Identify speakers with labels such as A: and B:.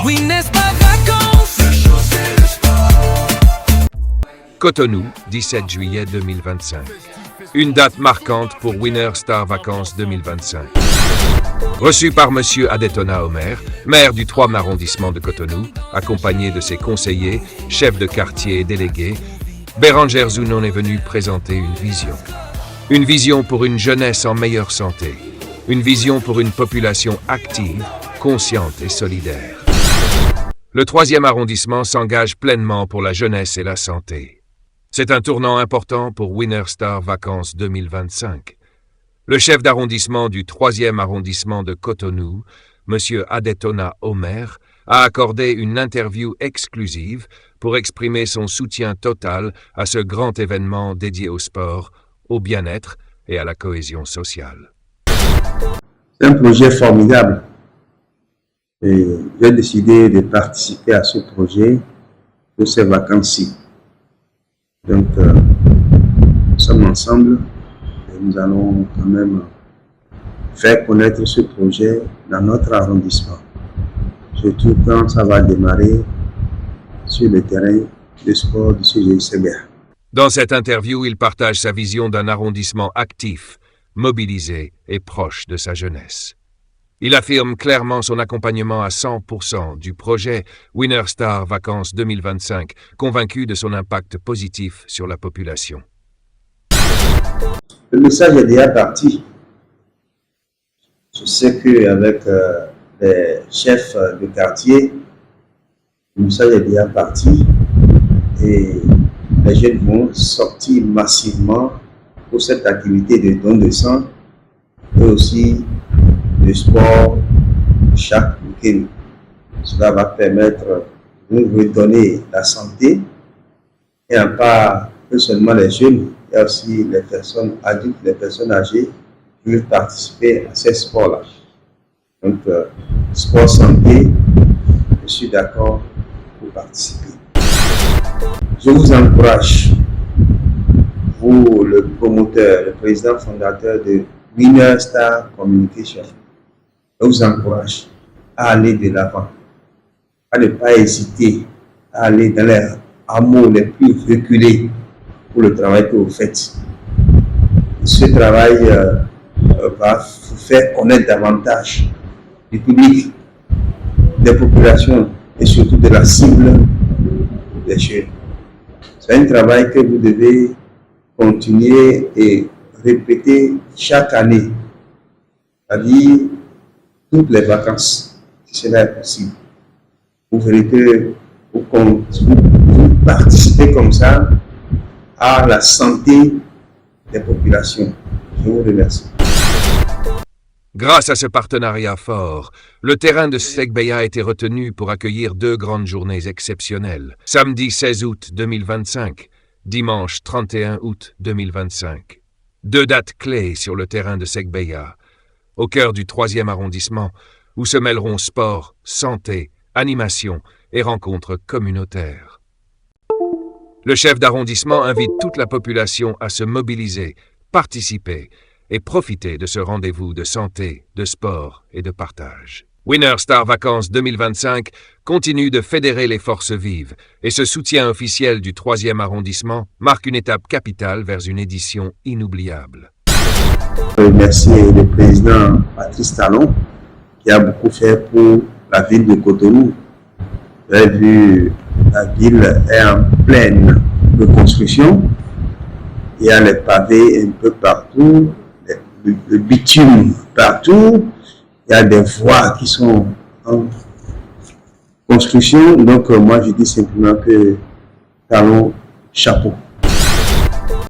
A: Winner Star Vacances.
B: Cotonou, 17 juillet 2025. Une date marquante pour Winner Star Vacances 2025. Reçu par Monsieur Adetona Omer, maire du 3e arrondissement de Cotonou, accompagné de ses conseillers, chefs de quartier et délégués, Bérangère Zounon est venu présenter une vision. Une vision pour une jeunesse en meilleure santé. Une vision pour une population active, consciente et solidaire. Le 3e arrondissement s'engage pleinement pour la jeunesse et la santé. C'est un tournant important pour Winner Star Vacances 2025. Le chef d'arrondissement du 3e arrondissement de Cotonou, M. Adetona Omer, a accordé une interview exclusive pour exprimer son soutien total à ce grand événement dédié au sport, au bien-être et à la cohésion sociale.
C: C'est un projet formidable et j'ai décidé de participer à ce projet pour ces vacances-ci. Donc, nous sommes ensemble et nous allons quand même faire connaître ce projet dans notre arrondissement. Surtout quand ça va démarrer sur le terrain de sport du CGICBA.
B: Dans cette interview, il partage sa vision d'un arrondissement actif, mobilisé et proche de sa jeunesse. Il affirme clairement son accompagnement à 100% du projet Winner Star Vacances 2025, convaincu de son impact positif sur la population.
C: Le message est déjà parti. Je sais qu'avec les chefs de quartier, le message est déjà parti et les jeunes vont sortir massivement pour cette activité de don de sang et aussi de sport chaque week-end. Cela va permettre de nous redonner la santé et pas seulement les jeunes, il y a aussi les personnes adultes, les personnes âgées qui veulent participer à ces sports-là. Donc, sport santé, je suis d'accord pour participer. Je vous encourage, vous le promoteur, le président fondateur de Winner Star Communication, je vous encourage à aller de l'avant, à ne pas hésiter à aller dans les hameaux les plus reculés pour le travail que vous faites. Ce travail va vous faire connaître davantage du public, des populations et surtout de la cible des jeunes. C'est un travail que vous devez continuer et répéter chaque année, c'est-à-dire toutes les vacances, si cela est possible. Vous verrez que vous participez comme ça à la santé des populations. Je vous remercie.
B: Grâce à ce partenariat fort, le terrain de Segbeya a été retenu pour accueillir 2 grandes journées exceptionnelles. Samedi 16 août 2025, dimanche 31 août 2025. 2 dates clés sur le terrain de Segbeya, au cœur du 3e arrondissement, où se mêleront sport, santé, animation et rencontres communautaires. Le chef d'arrondissement invite toute la population à se mobiliser, participer et profiter de ce rendez-vous de santé, de sport et de partage. Winner Star Vacances 2025 continue de fédérer les forces vives et ce soutien officiel du 3e arrondissement marque une étape capitale vers une édition inoubliable.
C: Je remercie le président Patrice Talon qui a beaucoup fait pour la ville de Cotonou. Vous avez vu, la ville est en pleine reconstruction. Il y a les pavés un peu partout, le bitume partout. Il y a des voies qui sont en construction. Donc, moi, je dis simplement que Talon, chapeau.